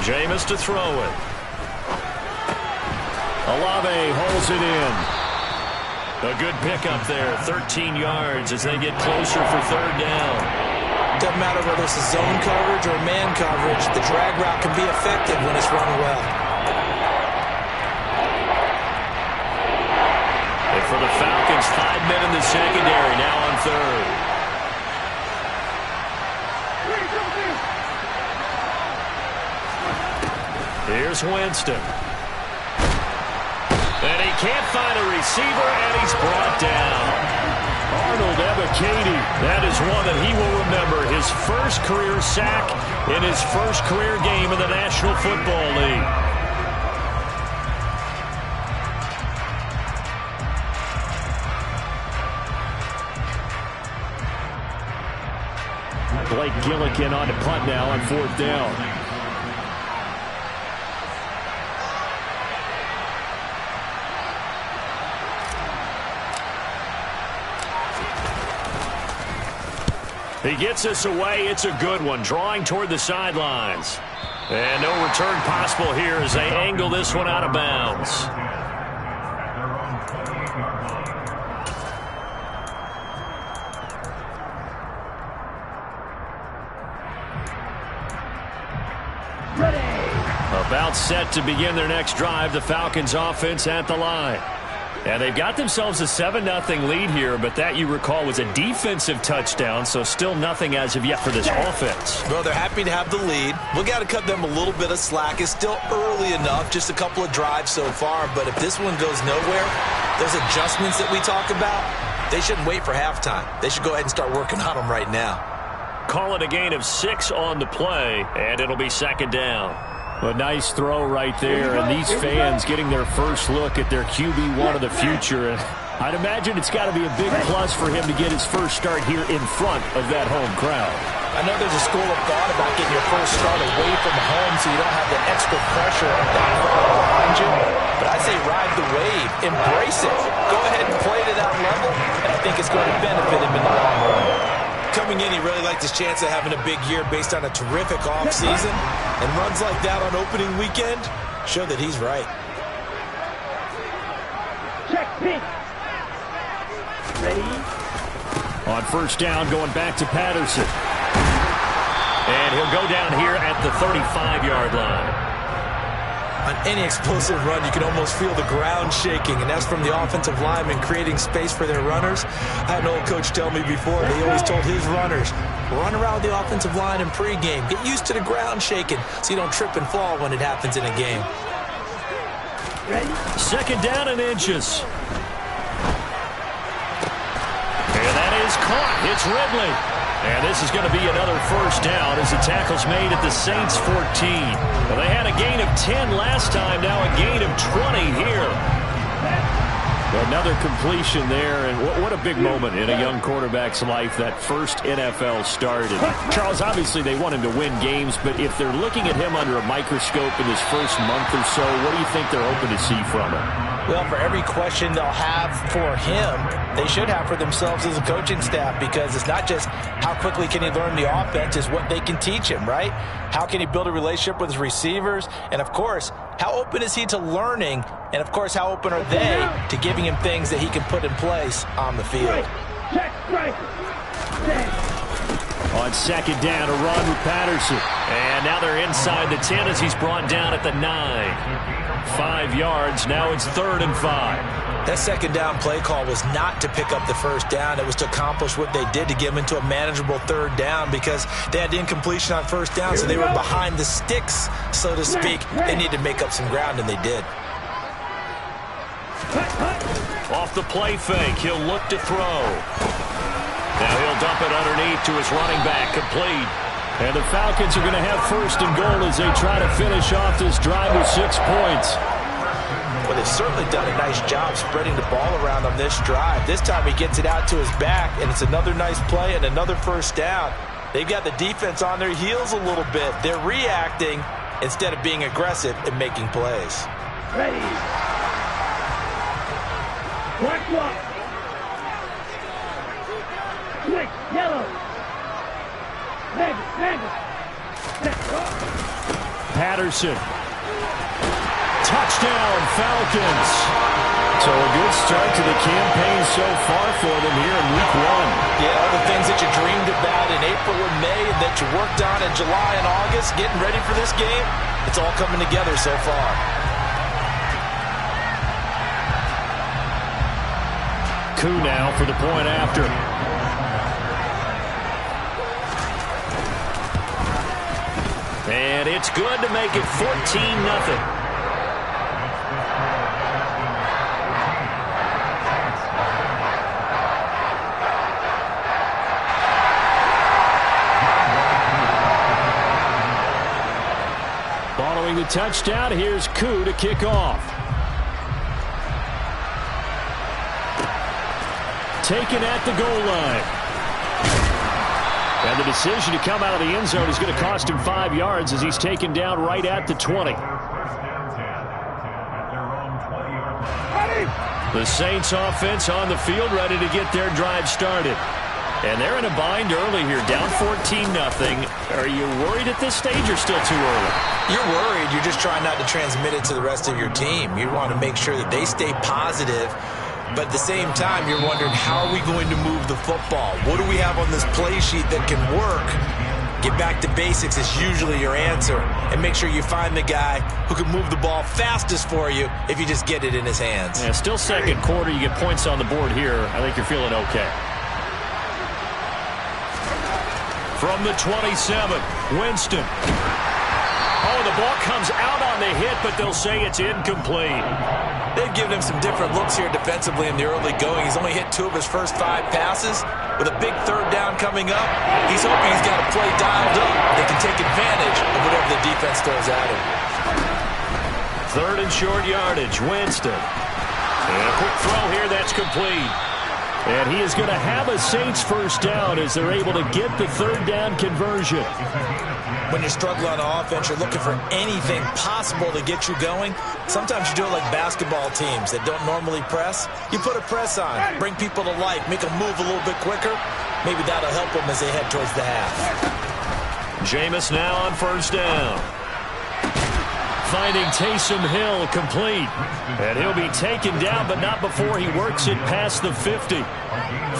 Jameis to throw it. Olave holds it in. A good pickup there, 13 yards as they get closer for third down. Doesn't matter whether it's a zone coverage or man coverage, the drag route can be effective when it's run well. And for the Falcons, 5 men in the secondary now on third. Here's Winston. And he can't find a receiver, and he's brought down. Arnold Ebiketie, that is one that he will remember. His first career sack in his first career game in the National Football League. Blake Gillikin on to punt now on fourth down. He gets us away. It's a good one. Drawing toward the sidelines. And no return possible here as they angle this one out of bounds. About set to begin their next drive. The Falcons offense at the line. And they've got themselves a 7-0 lead here, but that, you recall, was a defensive touchdown, so still nothing as of yet for this offense. Well, they're happy to have the lead. We've got to cut them a little bit of slack. It's still early enough, just a couple of drives so far, but if this one goes nowhere, those adjustments that we talk about, they shouldn't wait for halftime. They should go ahead and start working on them right now. Call it a gain of 6 on the play, and it'll be second down. A nice throw right there, and these fans getting their first look at their QB1 of the future. And I'd imagine it's got to be a big plus for him to get his first start here in front of that home crowd. I know there's a school of thought about getting your first start away from home so you don't have the extra pressure on that crowd behind you. But I say ride the wave. Embrace it. Go ahead and play to that level, and I think it's going to benefit him in the long run. Coming in, he really liked his chance of having a big year based on a terrific offseason. And runs like that on opening weekend show that he's right. Check pitch. Ready? On first down, going back to Patterson. And he'll go down here at the 35-yard line. On any explosive run, you can almost feel the ground shaking, and that's from the offensive linemen creating space for their runners. I had an old coach tell me before, he always told his runners, run around the offensive line in pregame. Get used to the ground shaking so you don't trip and fall when it happens in a game. Ready? Second down and inches. And that is caught. It's Ridley. And this is going to be another first down as the tackle's made at the Saints 14. Well, they had a gain of 10 last time, now a gain of 20 here. Another completion there, and what a big moment in a young quarterback's life, that first NFL start. And Charles, obviously they want him to win games, but if they're looking at him under a microscope in his first month or so, what do you think they're hoping to see from him? Well, for every question they'll have for him, they should have for themselves as a coaching staff, because it's not just how quickly can he learn the offense, it's what they can teach him, right? How can he build a relationship with his receivers? And, of course, how open is he to learning? And, of course, how open are they to giving him things that he can put in place on the field? On second down, a run with Patterson. And now they're inside the 10 as he's brought down at the 9. 5 yards. Now it's 3rd and 5. That second down play call was not to pick up the first down. It was to accomplish what they did to get them into a manageable third down, because they had incompletion on first down, so they were behind the sticks, so to speak. They needed to make up some ground, and they did. Off the play fake, he'll look to throw. Now he'll dump it underneath to his running back, complete. And the Falcons are going to have 1st and goal as they try to finish off this drive with 6 points. Well, they've certainly done a nice job spreading the ball around on this drive. This time he gets it out to his back, and it's another nice play and another first down. They've got the defense on their heels a little bit. They're reacting instead of being aggressive and making plays. Ready. Black block. Switch. Yellow. Patterson. Touchdown, Falcons. So a good start to the campaign so far for them here in Week 1. Yeah, all the things that you dreamed about in April and May and that you worked on in July and August, getting ready for this game, it's all coming together so far. Koo now for the point after. And it's good to make it 14-0. Following the touchdown, here's Koo to kick off. Taken at the goal line. And the decision to come out of the end zone is going to cost him 5 yards as he's taken down right at the 20. The Saints offense on the field ready to get their drive started. And they're in a bind early here, down 14-0. Are you worried at this stage or still too early? You're worried. You're just trying not to transmit it to the rest of your team. You want to make sure that they stay positive. But at the same time, you're wondering, how are we going to move the football? What do we have on this play sheet that can work? Get back to basics is usually your answer. And make sure you find the guy who can move the ball fastest for you if you just get it in his hands. Yeah, still second quarter. You get points on the board here. I think you're feeling okay. From the 27, Winston. Oh, the ball comes out on the hit, but they'll say it's incomplete. They've given him some different looks here defensively in the early going. He's only hit 2 of his first 5 passes. With a big third down coming up, he's hoping he's got a play dialed up. They can take advantage of whatever the defense throws at him. 3rd and short yardage, Winston. And a quick throw here, that's complete. And he is going to have a Saints first down as they're able to get the 3rd down conversion. When you're struggling on offense, you're looking for anything possible to get you going. Sometimes you do it like basketball teams that don't normally press. You put a press on, bring people to life, make them move a little bit quicker. Maybe that'll help them as they head towards the half. Jameis now on first down. Finding Taysom Hill complete. And he'll be taken down, but not before he works it past the 50.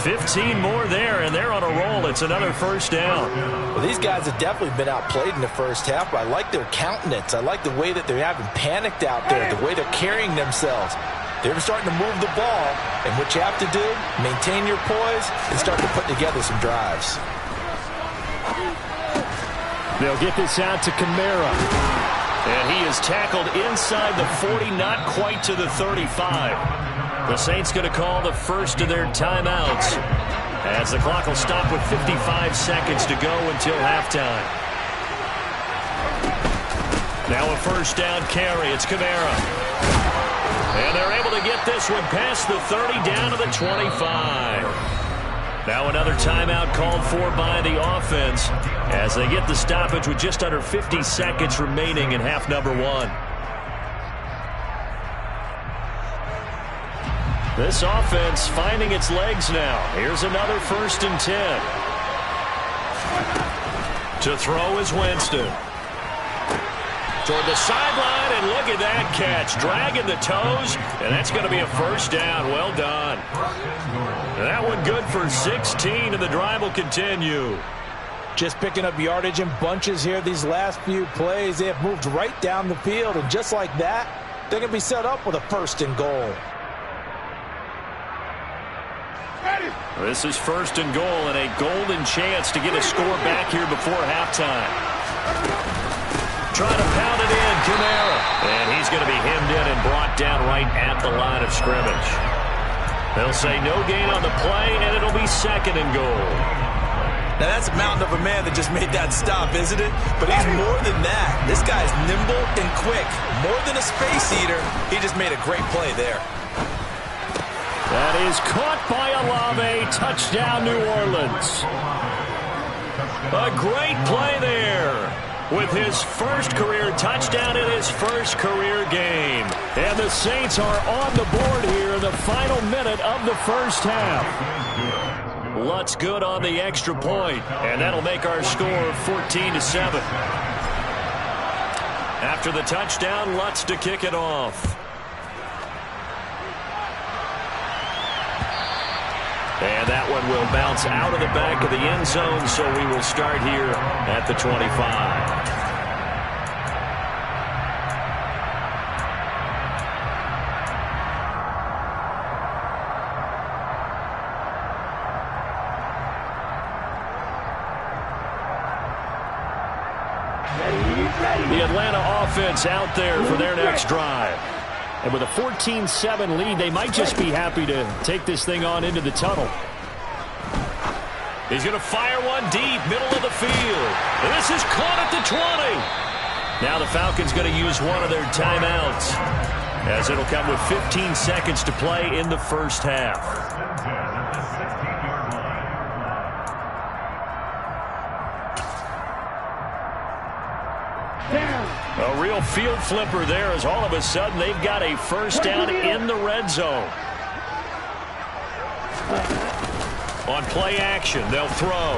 15 more there, and they're on a roll. It's another first down. Well, these guys have definitely been outplayed in the first half, but I like their countenance. I like the way that they haven't panicked out there, the way they're carrying themselves. They're starting to move the ball, and what you have to do, maintain your poise and start to put together some drives. They'll get this out to Kamara. And he is tackled inside the 40, not quite to the 35. The Saints going to call the first of their timeouts as the clock will stop with 55 seconds to go until halftime. Now a first down carry. It's Kamara. And they're able to get this one past the 30 down to the 25. Now another timeout called for by the offense as they get the stoppage with just under 50 seconds remaining in half number 1. This offense finding its legs now. Here's another 1st and 10. To throw is Winston. Toward the sideline, and look at that catch. Dragging the toes, and that's going to be a first down. Well done. And that one good for 16, and the drive will continue. Just picking up yardage in bunches here these last few plays. They have moved right down the field, and just like that, they're going to be set up with a 1st and goal. This is 1st and goal, and a golden chance to get a score back here before halftime. Trying to pound it in, Kamara. And he's going to be hemmed in and brought down right at the line of scrimmage. They'll say no gain on the play, and it'll be 2nd and goal. Now, that's a mountain of a man that just made that stop, isn't it? But he's more than that. This guy's nimble and quick. More than a space eater, he just made a great play there. That is caught by Olave. Touchdown, New Orleans. A great play there. With his first career touchdown in his first career game. And the Saints are on the board here in the final minute of the first half. Lutz good on the extra point, and that'll make our score 14-7. After the touchdown, Lutz to kick it off. And that one will bounce out of the back of the end zone, so we will start here at the 25. The Atlanta offense out there for their next drive. And with a 14-7 lead, they might just be happy to take this thing on into the tunnel. He's going to fire one deep, middle of the field. And this is caught at the 20. Now the Falcons going to use one of their timeouts, as it'll come with 15 seconds to play in the first half. A real field flipper there, as all of a sudden they've got a first down in the red zone. On play action, they'll throw.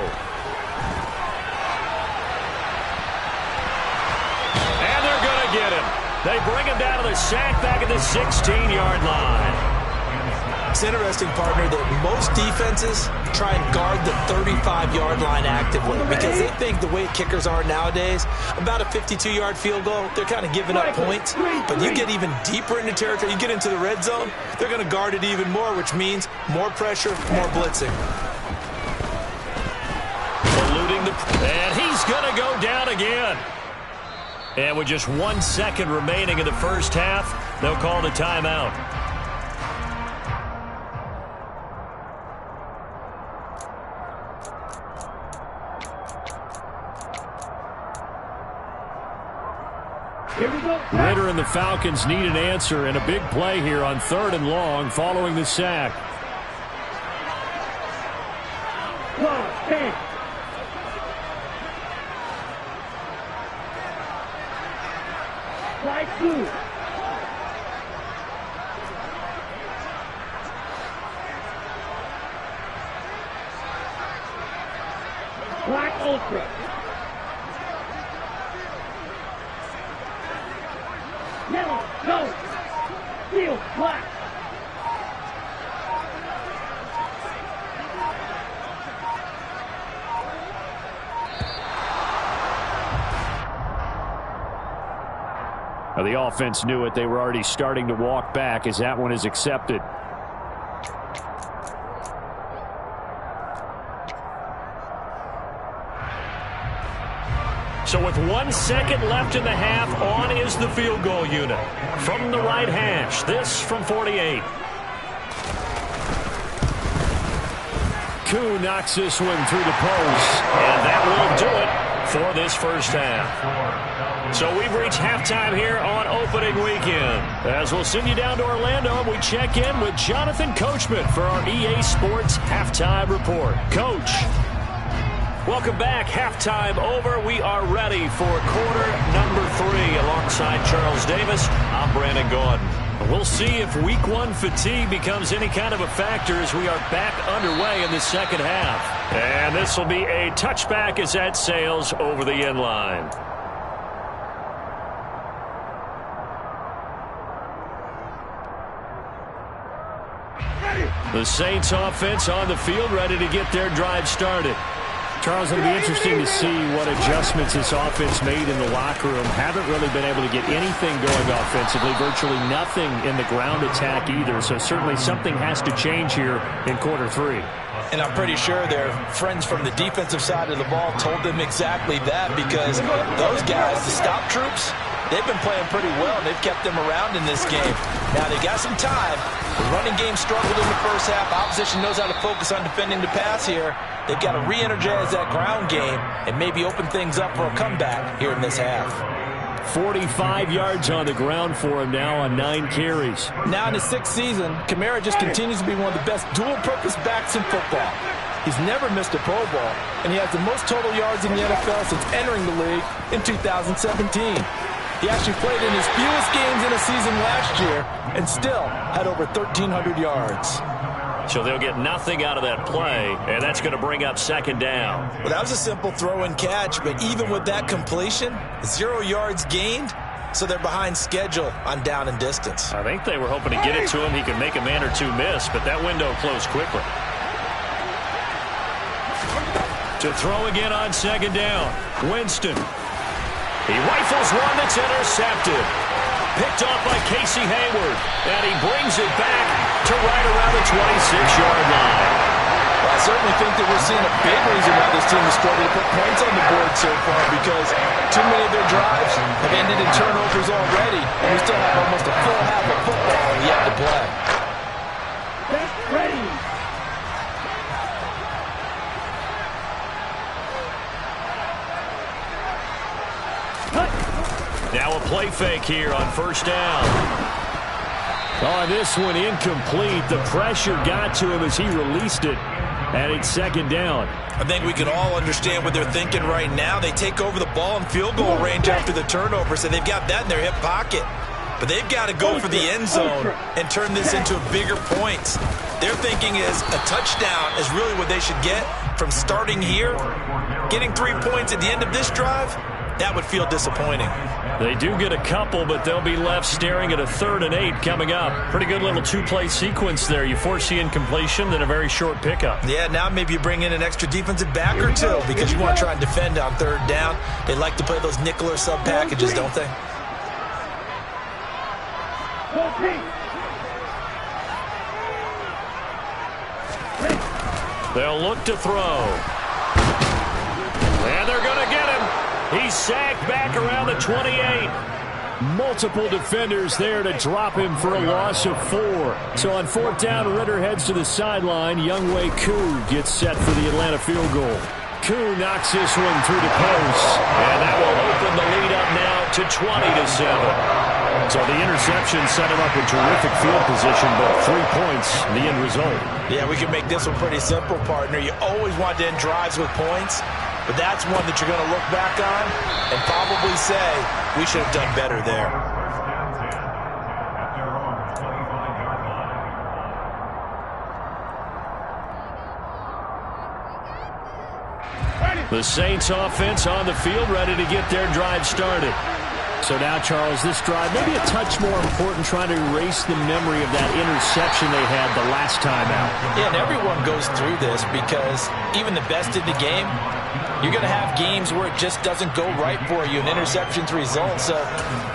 And they're going to get him. They bring him down to the sack back at the 16-yard line. It's interesting, partner, that most defenses try and guard the 35-yard line actively because they think the way kickers are nowadays, about a 52-yard field goal, they're kind of giving up points. But you get even deeper into territory, you get into the red zone, they're going to guard it even more, which means more pressure, more blitzing. And he's going to go down again. And with just 1 second remaining in the first half, they'll call the timeout. Ritter and the Falcons need an answer and a big play here on 3rd and long following the sack. Flag blue. Black ultra. Yellow, go. Field, black. Now the offense knew it. They were already starting to walk back as that one is accepted. So with 1 second left in the half, on is the field goal unit. From the right hash, this from 48. Koo knocks this one through the post, and that will do it for this first half. So we've reached halftime here on opening weekend. As we'll send you down to Orlando, we check in with Jonathan Coachman for our EA Sports Halftime Report. Coach. Welcome back. Halftime over. We are ready for quarter number 3 alongside Charles Davis. I'm Brandon Gordon. We'll see if week 1 fatigue becomes any kind of a factor as we are back underway in the second half. And this will be a touchback as that sails over the end line. The Saints offense on the field ready to get their drive started. Charles, it'll be interesting to see what adjustments this offense made in the locker room. Haven't really been able to get anything going offensively, virtually nothing in the ground attack either. So certainly something has to change here in quarter 3. And I'm pretty sure their friends from the defensive side of the ball told them exactly that, because those guys, the stop troops, they've been playing pretty well. They've kept them around in this game. Now they got some time. The running game struggled in the first half. Opposition knows how to focus on defending the pass here. They've got to re-energize that ground game and maybe open things up for a comeback here in this half. 45 yards on the ground for him now on 9 carries. Now in his 6th season, Kamara just continues to be one of the best dual-purpose backs in football. He's never missed a Pro Bowl, and he has the most total yards in the NFL since entering the league in 2017. He actually played in his fewest games in a season last year and still had over 1,300 yards. So they'll get nothing out of that play, and that's going to bring up second down. Well, that was a simple throw and catch, but even with that completion, 0 yards gained, so they're behind schedule on down and distance. I think they were hoping to get it to him. He could make a man or two miss, but that window closed quickly. To throw again on second down. Winston. He rifles one that's intercepted. Picked off by Casey Hayward. And he brings it back to right around the 26-yard line. Well, I certainly think that we're seeing a big reason why this team has struggled to put points on the board so far, because too many of their drives have ended in turnovers already, and we still have almost a full half of football yet to play. Get ready. Now a play fake here on first down. On this one, incomplete. The pressure got to him as he released it. And it's second down. I think we can all understand what they're thinking right now. They take over the ball in field goal range after the turnover, so they've got that in their hip pocket. But they've got to go for the end zone and turn this into bigger points. Their thinking is a touchdown is really what they should get from starting here. Getting 3 points at the end of this drive, that would feel disappointing. They do get a couple, but they'll be left staring at a 3rd and 8 coming up. Pretty good little two-play sequence there. You force the incompletion, then a very short pickup. Yeah, now maybe you bring in an extra defensive back or two because you want to try and defend on 3rd down. They like to play those nickel or sub packages, don't they? They'll look to throw. And they're going to get him. He's sacked back around the 28. Multiple defenders there to drop him for a loss of 4. So on 4th down, Ritter heads to the sideline. Younghoe Koo gets set for the Atlanta field goal. Koo knocks this one through the post. And that will open the lead up now to 20-7. So the interception set him up in terrific field position, but 3 points, the end result. Yeah, we can make this one pretty simple, partner. You always want to end drives with points. But that's one that you're going to look back on and probably say, we should have done better there. The Saints offense on the field, ready to get their drive started. So now, Charles, this drive maybe a touch more important, trying to erase the memory of that interception they had the last time out. Yeah, and everyone goes through this because even the best in the game, you're going to have games where it just doesn't go right for you, and interceptions result. So,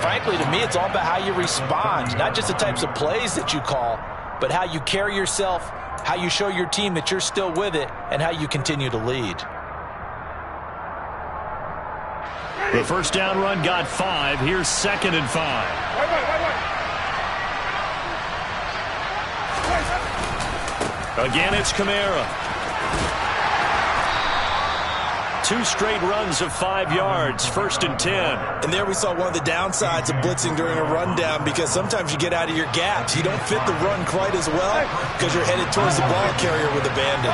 frankly, to me, it's all about how you respond, not just the types of plays that you call, but how you carry yourself, how you show your team that you're still with it, and how you continue to lead. The first down run got 5. Here's 2nd and 5. Again, it's Kamara. 2 straight runs of 5 yards, 1st and 10. And there we saw one of the downsides of blitzing during a rundown, because sometimes you get out of your gaps. You don't fit the run quite as well because you're headed towards the ball carrier with abandon.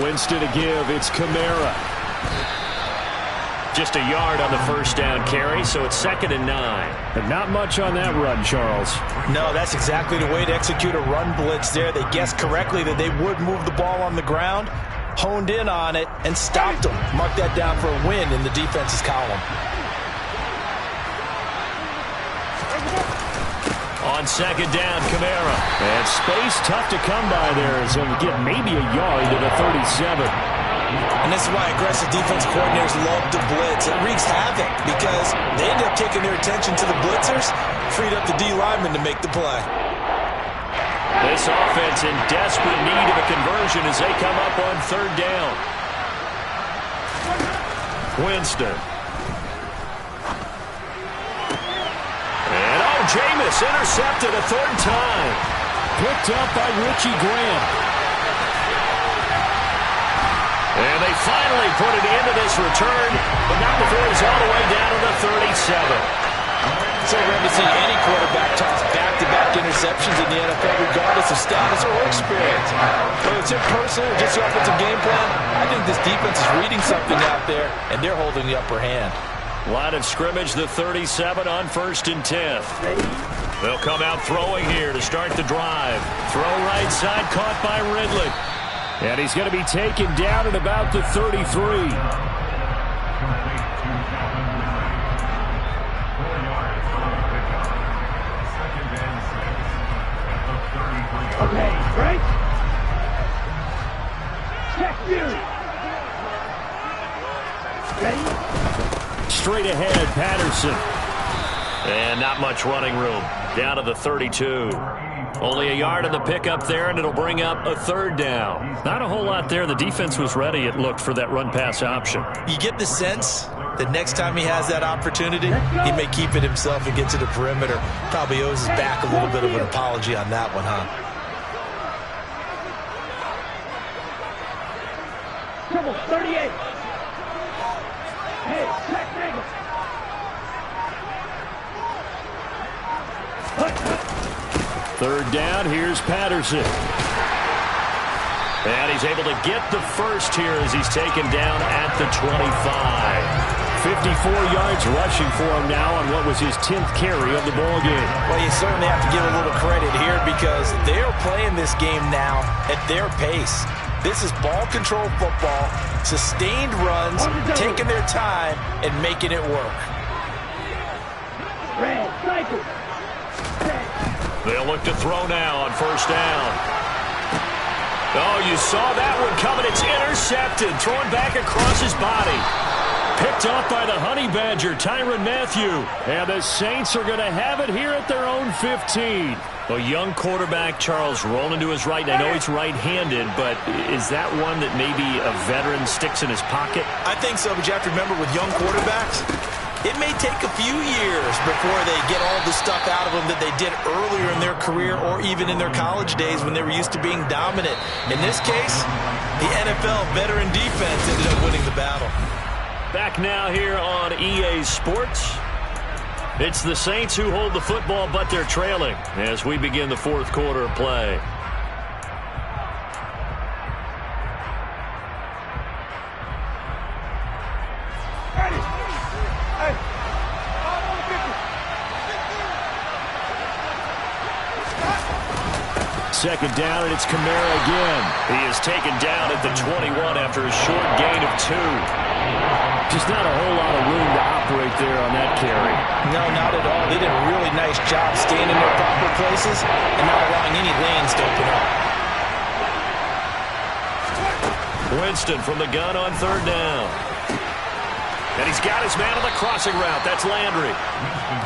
Winston to give. It's Kamara. Just a yard on the first down carry, so it's 2nd and 9. But not much on that run, Charles. No, that's exactly the way to execute a run blitz there. They guessed correctly that they would move the ball on the ground, honed in on it, and stopped them. Mark that down for a win in the defense's column. On 2nd down, Kamara. And space tough to come by there, as he'll get maybe a yard to the 37. And this is why aggressive defense coordinators love to blitz. It wreaks havoc because they end up taking their attention to the blitzers, freed up the D lineman to make the play. This offense in desperate need of a conversion as they come up on 3rd down. Winston. And Jameis intercepted a 3rd time. Picked up by Richie Graham. And they finally put it into this return, but not before he's all the way down to the 37. So rare to see any quarterback toss back-to-back interceptions in the NFL, regardless of status or experience. Whether it's him personally or just the offensive game plan, I think this defense is reading something out there, and they're holding the upper hand. Line of scrimmage, the 37 on 1st and 10. They'll come out throwing here to start the drive. Throw right side, caught by Ridley. And he's going to be taken down at about the 33. straight ahead, Patterson. And not much running room. Down to the 32. Only a yard on the pickup there, and it'll bring up a third down. Not a whole lot there. The defense was ready, it looked, for that run-pass option. You get the sense that next time he has that opportunity, he may keep it himself and get to the perimeter. Probably owes his back a little bit of an apology on that one, huh? Trouble 38. Hey, check nigga. Third down, here's Patterson. And he's able to get the first here as he's taken down at the 25. 54 yards rushing for him now on what was his 10th carry of the ballgame. Well, you certainly have to give a little credit here because they're playing this game now at their pace. This is ball control football, sustained runs, taking their time, and making it work. Red, cycle. They'll look to throw now on first down. Oh, you saw that one coming. It's intercepted. Thrown back across his body. Picked off by the Honey Badger, Tyrann Mathieu. And the Saints are going to have it here at their own 15. A young quarterback, Charles, rolling to his right. I know he's right-handed, but is that one that maybe a veteran sticks in his pocket? I think so, but you have to remember with young quarterbacks, it may take a few years before they get all the stuff out of them that they did earlier in their career or even in their college days when they were used to being dominant. In this case, the NFL veteran defense ended up winning the battle. Back now here on EA Sports. It's the Saints who hold the football, but they're trailing as we begin the fourth quarter of play. Second down, and it's Kamara again. He is taken down at the 21 after a short gain of 2. Just not a whole lot of room to operate there on that carry. No, not at all. They did a really nice job staying in their proper places and not allowing any lanes to open up. Winston from the gun on third down. And he's got his man on the crossing route. That's Landry.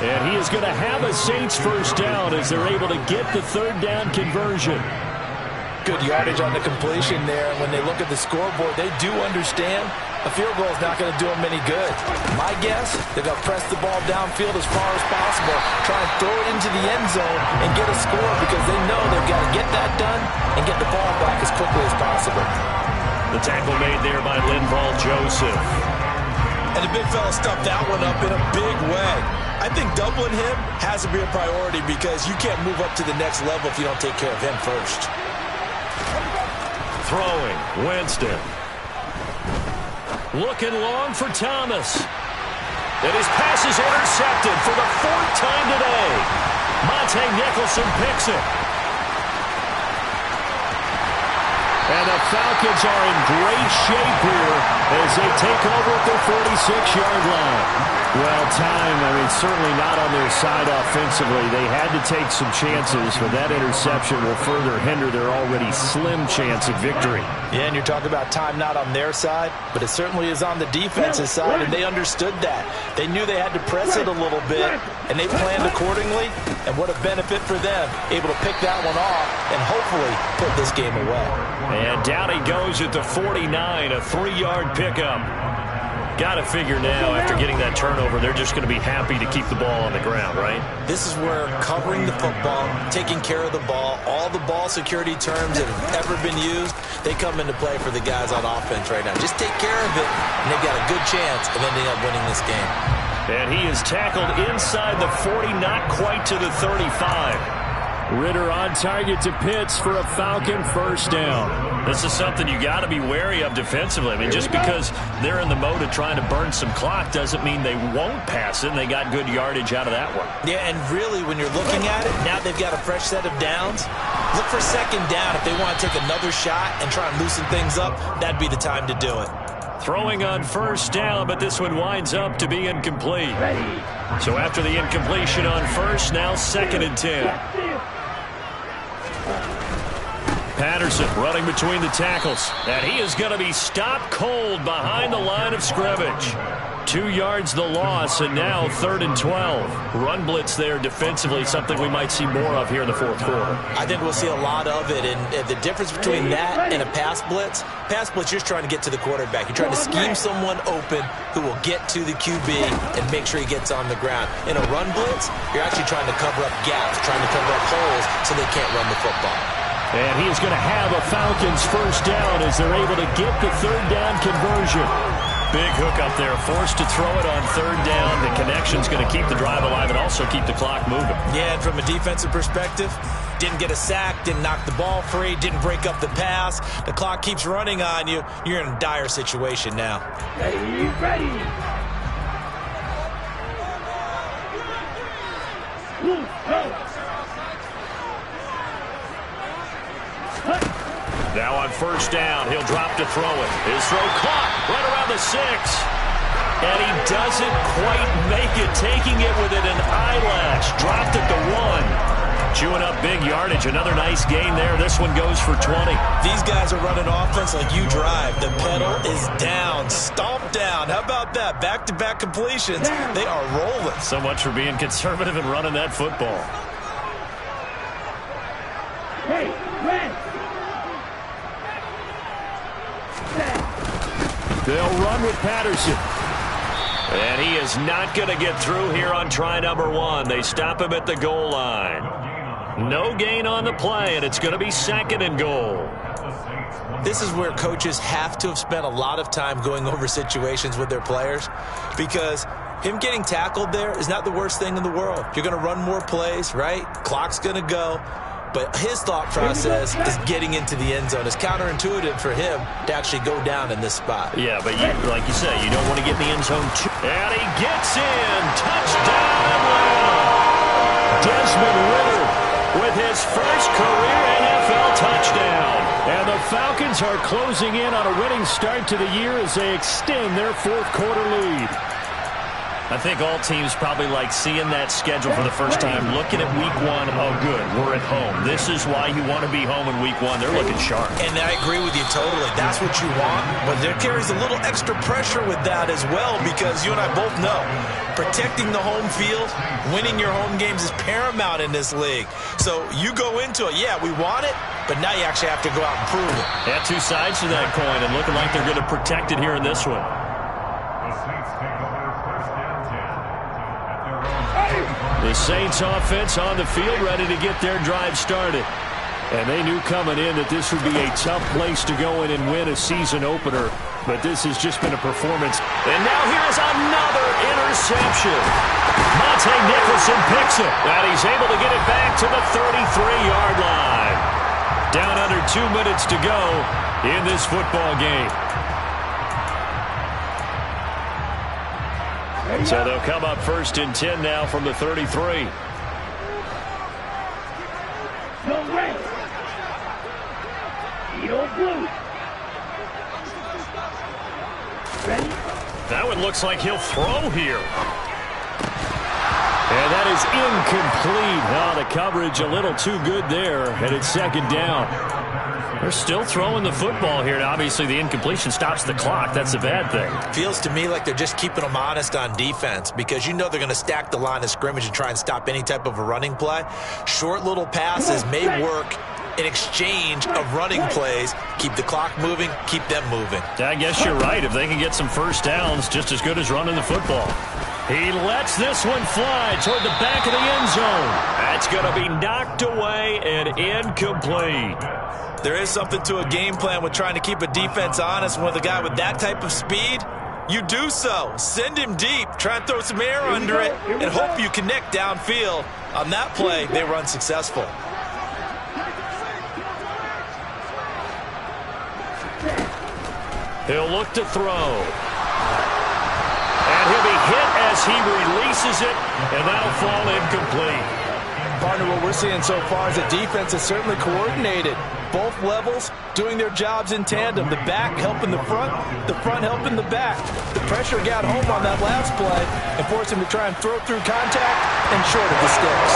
And he is going to have a Saints first down as they're able to get the third down conversion. Good yardage on the completion there. When they look at the scoreboard, they do understand a field goal is not going to do them any good. My guess, they're going to press the ball downfield as far as possible, try and throw it into the end zone and get a score because they know they've got to get that done and get the ball back as quickly as possible. The tackle made there by Linval Joseph. And the big fella stuffed that one up in a big way. I think doubling him has to be a priority because you can't move up to the next level if you don't take care of him first. Throwing, Winston. Looking long for Thomas. And his pass is intercepted for the 4th time today. Monte Nicholson picks it. And the Falcons are in great shape here as they take over at their 46-yard line. Well, certainly not on their side offensively. They had to take some chances, but that interception will further hinder their already slim chance of victory. Yeah, and you're talking about time not on their side, but it certainly is on the defensive side, and they understood that. They knew they had to press it a little bit, and they planned accordingly, and what a benefit for them, able to pick that one off and hopefully put this game away. And down he goes at the 49, a 3-yard pickup. Got to figure now, after getting that turnover, they're just going to be happy to keep the ball on the ground, right? This is where covering the football, taking care of the ball, all the ball security terms that have ever been used, they come into play for the guys on offense right now. Just take care of it, and they've got a good chance of ending up winning this game. And he is tackled inside the 40, not quite to the 35. Ritter on target to Pitts for a Falcon first down. This is something you got to be wary of defensively. I mean, just because they're in the mode of trying to burn some clock doesn't mean they won't pass it, and they got good yardage out of that one. Yeah, and really, when you're looking at it, now they've got a fresh set of downs. Look for second down. If they want to take another shot and try and loosen things up, that'd be the time to do it. Throwing on first down, but this one winds up to be incomplete. So after the incompletion on first, now 2nd and 10. Patterson running between the tackles, and he is going to be stopped cold behind the line of scrimmage. 2 yards the loss, and now 3rd and 12. Run blitz there defensively, something we might see more of here in the fourth quarter. I think we'll see a lot of it, and the difference between that and a pass blitz, you're just trying to get to the quarterback. You're trying to scheme someone open who will get to the QB and make sure he gets on the ground. In a run blitz, you're actually trying to cover up gaps, trying to cover up holes so they can't run the football. And he is going to have a Falcons first down as they're able to get the 3rd down conversion. Big hook up there, forced to throw it on 3rd down. The connection's going to keep the drive alive and also keep the clock moving. Yeah, and from a defensive perspective, didn't get a sack, didn't knock the ball free, didn't break up the pass. The clock keeps running on you. You're in a dire situation now. Ready. Now on first down, he'll drop to throw it. His throw caught right around the 6. And he doesn't quite make it, taking it within an eyelash. Dropped at the 1. Chewing up big yardage. Another nice gain there. This one goes for 20. These guys are running offense like you drive. The pedal is down, stomped down. How about that? Back-to-back completions. They are rolling. So much for being conservative and running that football. Hey, red. They'll run with Patterson. And he is not going to get through here on try number 1. They stop him at the goal line. No gain on the play, and it's going to be 2nd and goal. This is where coaches have to have spent a lot of time going over situations with their players, because him getting tackled there is not the worst thing in the world. You're going to run more plays, right? Clock's going to go. But his thought process is getting into the end zone. It's counterintuitive for him to actually go down in this spot. Yeah, but like you say, you don't want to get in the end zone too. And he gets in. Touchdown, Atlanta. Desmond Ridder with his first career NFL touchdown. And the Falcons are closing in on a winning start to the year as they extend their 4th quarter lead. I think all teams probably like seeing that schedule for the first time, looking at week 1. Oh, good, we're at home. This is why you want to be home in week 1. They're looking sharp. And I agree with you totally. That's what you want. But there carries a little extra pressure with that as well, because you and I both know protecting the home field, winning your home games is paramount in this league. So you go into it, yeah, we want it, but now you actually have to go out and prove it. Yeah, 2 sides to that coin, and looking like they're going to protect it here in this one. The Saints offense on the field, ready to get their drive started. And they knew coming in that this would be a tough place to go in and win a season opener. But this has just been a performance. And now here's another interception. Monte Nicholson picks it. And he's able to get it back to the 33-yard line. Down under 2 minutes to go in this football game. So they'll come up 1st and 10 now from the 33. No red. Eagle blue. Ready? That one looks like he'll throw here. And that is incomplete. Oh, the coverage a little too good there. And it's 2nd down. They're still throwing the football here. Now, obviously, the incompletion stops the clock. That's a bad thing. Feels to me like they're just keeping them honest on defense, because you know they're going to stack the line of scrimmage and try and stop any type of a running play. Short little passes may work in exchange of running plays. Keep the clock moving, keep them moving. I guess you're right. If they can get some first downs, just as good as running the football. He lets this one fly toward the back of the end zone. That's going to be knocked away and incomplete. There is something to a game plan with trying to keep a defense honest. With a guy with that type of speed, you do so. Send him deep, try and throw some air under it, and hope you connect downfield. On that play, they run successful. He'll look to throw. And he'll be hit as he releases it, and that'll fall incomplete. Partner, what we're seeing so far is the defense is certainly coordinated. Both levels doing their jobs in tandem. The back helping the front helping the back. The pressure got home on that last play and forced him to try and throw through contact and short of the sticks.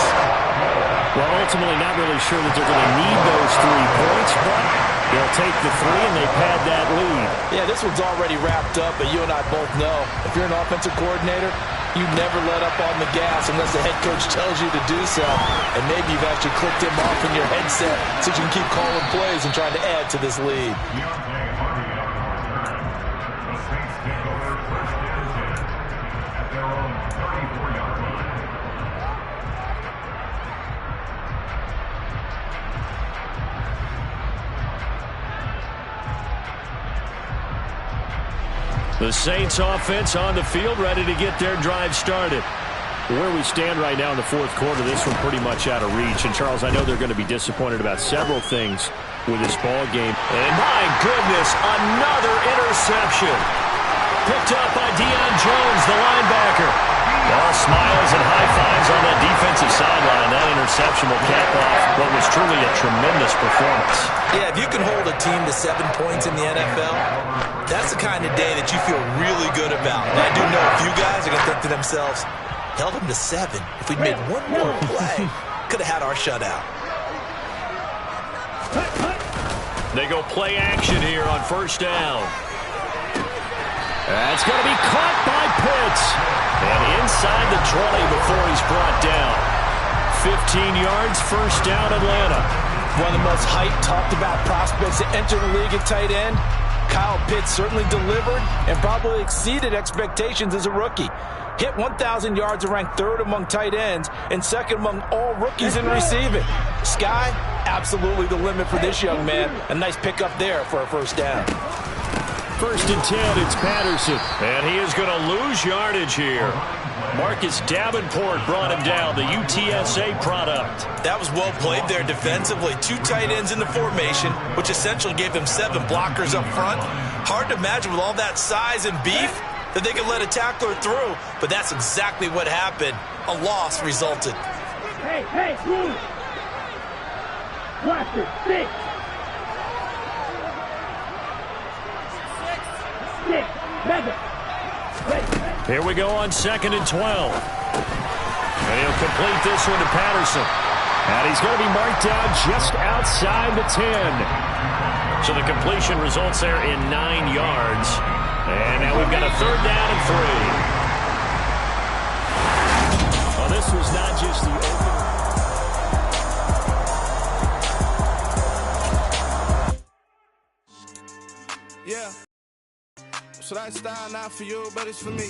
Well, ultimately not really sure that they're going to need those 3 points, but They'll take the three, and they pad that lead. Yeah, this one's already wrapped up, but you and I both know if you're an offensive coordinator, you never let up on the gas unless the head coach tells you to do so. And maybe you've actually clicked him off in your headset so you can keep calling plays and trying to add to this lead. The Saints offense on the field, ready to get their drive started. Where we stand right now in the fourth quarter, this one pretty much out of reach. And, Charles, I know they're going to be disappointed about several things with this ball game. And, my goodness, another interception. Picked up by Deion Jones, the linebacker. All smiles and high fives on that defensive sideline. That interception will cap off what was truly a tremendous performance. Yeah, if you can hold a team to 7 points in the NFL, that's the kind of day that you feel really good about. And I do know a few guys are going to think to themselves, held them to 7. If we'd made one more play, could have had our shutout. They go play action here on first down. That's going to be caught by Pitts. And inside the 20 before he's brought down. 15 yards, first down, Atlanta. One of the most hyped, talked about prospects to enter the league at tight end. Kyle Pitts certainly delivered and probably exceeded expectations as a rookie. Hit 1,000 yards and ranked 3rd among tight ends and 2nd among all rookies in receiving. Sky, absolutely the limit for this young man. A nice pickup there for a first down. 1st and 10, it's Patterson. And he is going to lose yardage here. Marcus Davenport brought him down, the UTSA product. That was well played there defensively. 2 tight ends in the formation, which essentially gave them 7 blockers up front. Hard to imagine with all that size and beef that they could let a tackler through, but that's exactly what happened. A loss resulted. Hey, move! Watch it, 6! 6, mega! Here we go on 2nd and 12. And he'll complete this one to Patterson. And he's going to be marked down just outside the 10. So the completion results there in 9 yards. And now we've got a 3rd down and 3. Well, this was not just the opener. Yeah. So that style not for you, but it's for me.